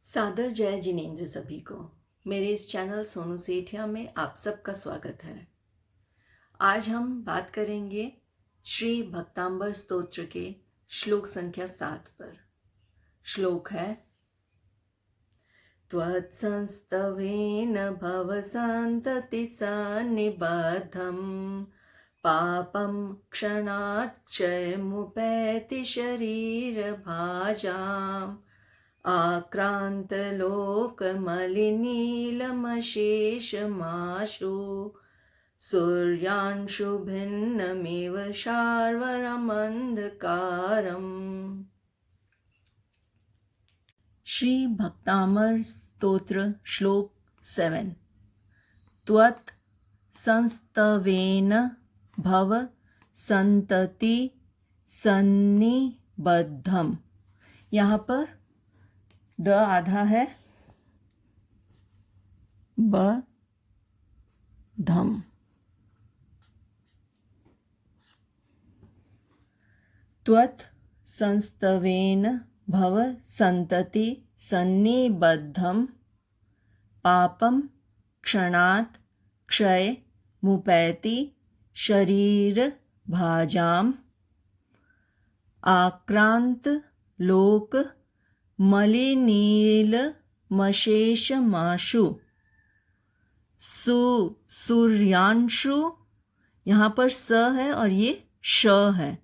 सादर जय जिनेन्द्र सभी को। मेरे इस चैनल सोनू सेठिया में आप सबका स्वागत है। आज हम बात करेंगे श्री भक्तांबर स्तोत्र के श्लोक संख्या 7 पर। श्लोक है त्वत्संस्तवेन भवसन्तति सन्निबद्धं पापं क्षणात् क्षयमुपैति शरीरभाजाम् आक्रान्तलोकमलिनीलमशेषमाशु सूर्यांशु भिन्नमिव शार्वरमन्धकारम्। श्री भक्तामर स्तोत्र श्लोक 7। त्वत् संस्तवेन भव संतति सन्निबद्धम। यहाँ पर द आधा है, ब धम। त्वत् संस्तवेन भव संतति सन्निबद्धं पापं क्षणात् क्षय मुपैति शरीर भाजाम आक्रांत लोक मलिनीलमशेषमाशु सूर्यांशु। यहाँ पर स है और ये श है।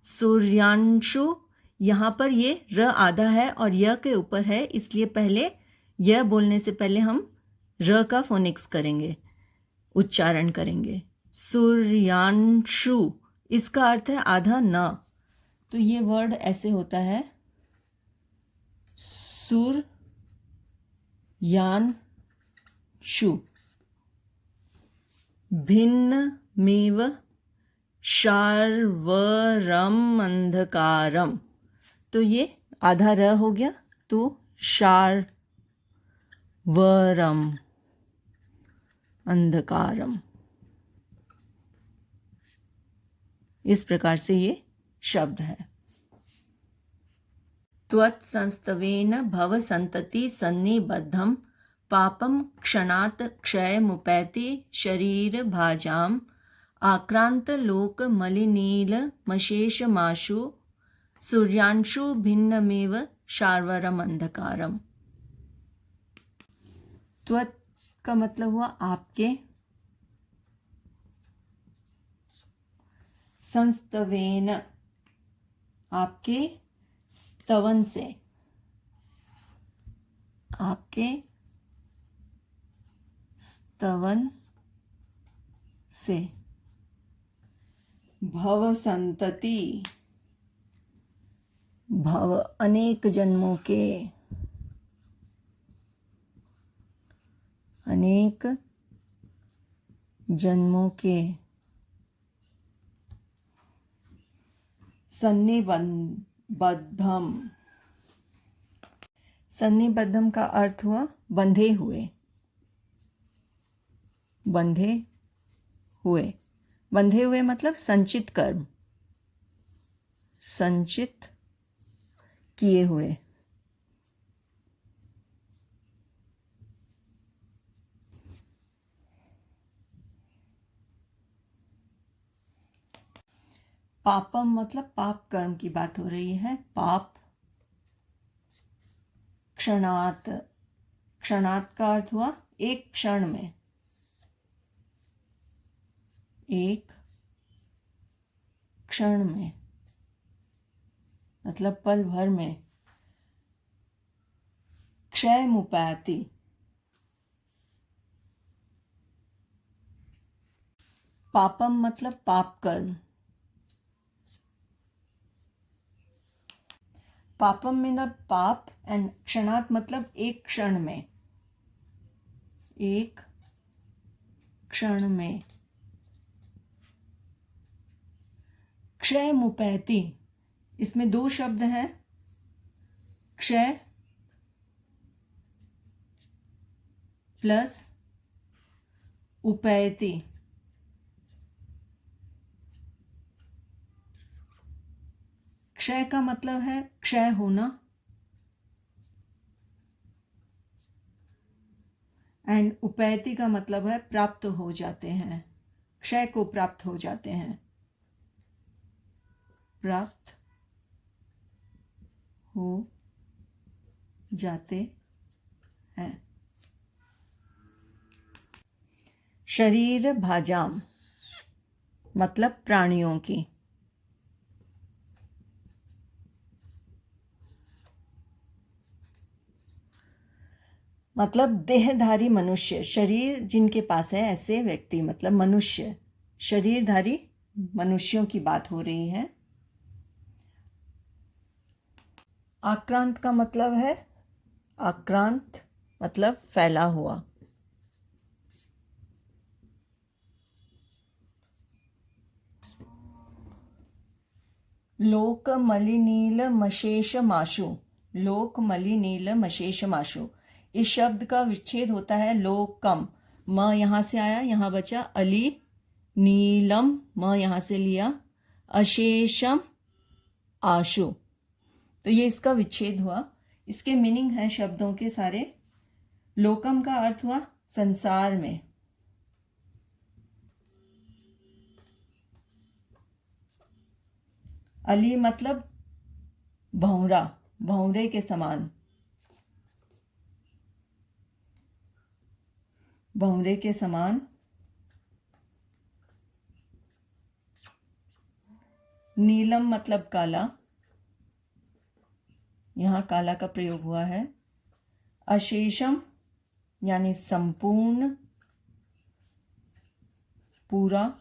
सूर्यांशु यहाँ पर ये र आधा है और य के ऊपर है, इसलिए पहले य बोलने से पहले हम र का फोनिक्स करेंगे, उच्चारण करेंगे। सूर्यांशु इसका अर्थ है आधा न, तो ये वर्ड ऐसे होता है सूर्यांशु भिन्नमेव शार्वरम अंधकारम। तो ये आधा र हो गया, तो शार्वरम अंधकारम। इस प्रकार से ये शब्द है। त्वत्संस्तवेन भव संतति सन्निबद्धं पापं क्षणात् क्षयमुपैति शरीर भाजाम आक्रांत लोक मलिनीलमशेषमाशु सूर्यांशु भिन्नमेव शार्वरम अंधकारम। त्वत् का मतलब हुआ आपके, संस्तवेन आपके स्तवन से, आपके स्तवन से भव संतति भव अनेक जन्मों के, अनेक जन्मों के सन्निबद्धम। सन्निबद्धम का अर्थ हुआ बंधे हुए, बंधे हुए। बंधे हुए मतलब संचित कर्म, संचित किए हुए। पापम मतलब पाप कर्म की बात हो रही है। पाप क्षणात, क्षणात का अर्थ हुआ एक क्षण में, एक क्षण में मतलब पल भर में। क्षय मुपैति पापम मतलब पाप कर्म। पापम में न पाप एंड क्षणात मतलब एक क्षण में, एक क्षण में। क्षय मुपैति इसमें दो शब्द हैं, क्षय प्लस उपैति। क्षय का मतलब है क्षय होना, एंड उपैति का मतलब है प्राप्त हो जाते हैं, क्षय को प्राप्त हो जाते हैं, प्राप्त हो जाते हैं। शरीर भाजाम मतलब प्राणियों की। मतलब देहधारी मनुष्य, शरीर जिनके पास है ऐसे व्यक्ति, मतलब मनुष्य, शरीरधारी मनुष्यों की बात हो रही है। आक्रांत का मतलब है, आक्रांत मतलब फैला हुआ। लोक मलिनील मशेष माशु, लोक मलिनील मशेष माशु, इस शब्द का विच्छेद होता है लोकम, म यहाँ से आया, यहाँ बचा अली, नीलम म यहाँ से लिया, अशेषम आशु, तो ये इसका विच्छेद हुआ। इसके मीनिंग है शब्दों के सारे। लोकम का अर्थ हुआ संसार में, अली मतलब भौरा, भौरे के समान, भौरे के समान। नीलम मतलब काला, यहाँ काला का प्रयोग हुआ है। अशेषम यानी संपूर्ण, पूरा।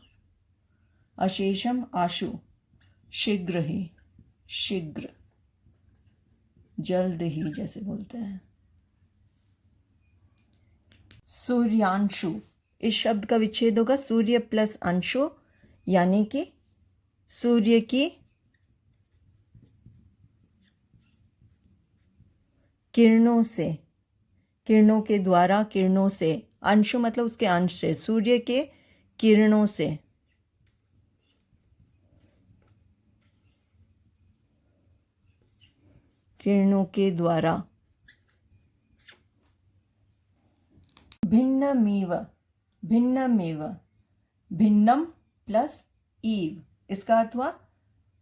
अशेषम आशु शीघ्र ही, शीघ्र, जल्द ही जैसे बोलते हैं। सूर्यांशु, इस शब्द का विच्छेद होगा सूर्य प्लस अंशु, यानी कि सूर्य की किरणों से, किरणों के द्वारा, किरणों से, अंशु मतलब उसके अंश से, सूर्य के किरणों से। किरणों के द्वारा। भिन्नमेव, भिन्नमेव, भिन्नम प्लस ईव, इसका अर्थ हुआ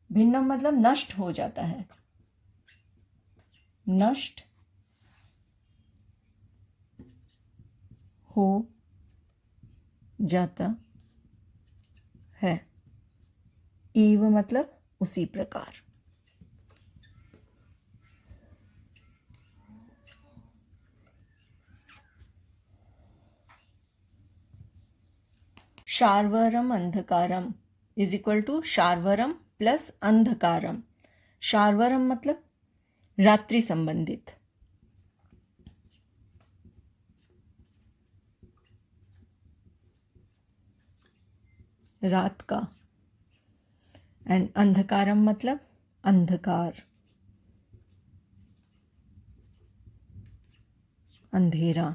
भिन्नम मतलब नष्ट हो जाता है, नष्ट हो जाता है, ईव मतलब उसी प्रकार। शार्वरम अंधकारम इज इक्वल टू शार्वरम प्लस अंधकारम। शार्वरम मतलब रात्रि संबंधित, रात का, एंड अंधकारम मतलब अंधकार, अंधेरा।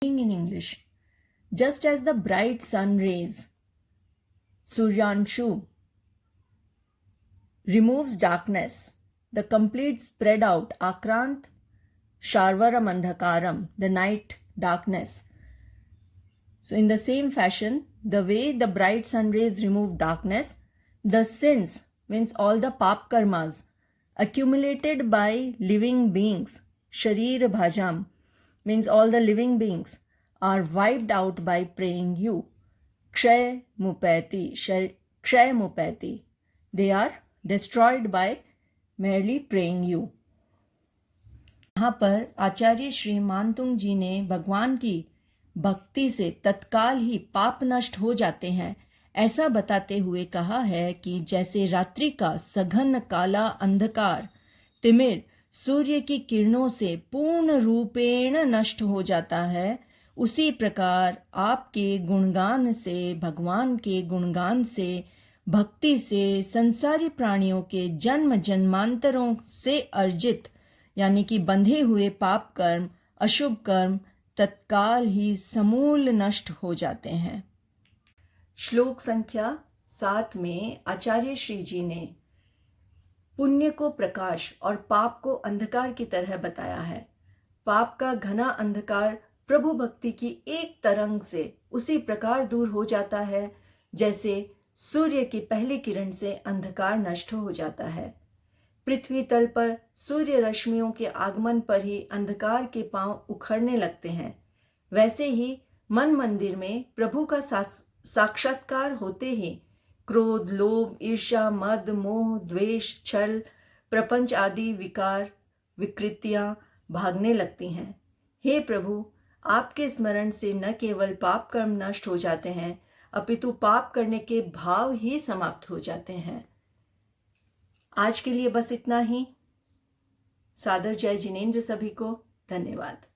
In English, just as the bright sun rays, Suryanshu, removes darkness, the complete spread out, Akrant, Sharvaram Andhakaram, the night darkness. So in the same fashion, the way the bright sun rays remove darkness, the sins, means all the pap karmas, accumulated by living beings, Sharir Bhajam, means all the living beings, are wiped out by praying you. Kshay Mupati, Kshay Mupati, they are destroyed by merely praying you. यहाँ पर आचार्य श्री मानतुंग जी ने भगवान की भक्ति से तत्काल ही पाप नष्ट हो जाते हैं ऐसा बताते हुए कहा है कि जैसे रात्रि का सघन काला अंधकार तिमिर सूर्य की किरणों से पूर्ण रूपेण नष्ट हो जाता है, उसी प्रकार आपके गुणगान से, भगवान के गुणगान से, भक्ति से संसारी प्राणियों के जन्म जन्मांतरों से अर्जित यानी कि बंधे हुए पाप कर्म, अशुभ कर्म तत्काल ही समूल नष्ट हो जाते हैं। श्लोक संख्या 7 में आचार्य श्री जी ने पुण्य को प्रकाश और पाप को अंधकार की तरह बताया है। पाप का घना अंधकार प्रभु भक्ति की एक तरंग से उसी प्रकार दूर हो जाता है जैसे सूर्य की पहली किरण से अंधकार नष्ट हो जाता है। पृथ्वी तल पर सूर्य रश्मियों के आगमन पर ही अंधकार के पांव उखड़ने लगते हैं, वैसे ही मन मंदिर में प्रभु का साक्षात्कार होते ही क्रोध, लोभ, ईर्ष्या, मद, मोह, द्वेष, छल, प्रपंच आदि विकार विकृतियां भागने लगती हैं। हे प्रभु, आपके स्मरण से न केवल पाप कर्म नष्ट हो जाते हैं अपितु पाप करने के भाव ही समाप्त हो जाते हैं। आज के लिए बस इतना ही। सादर जय जिनेंद्र सभी को। धन्यवाद।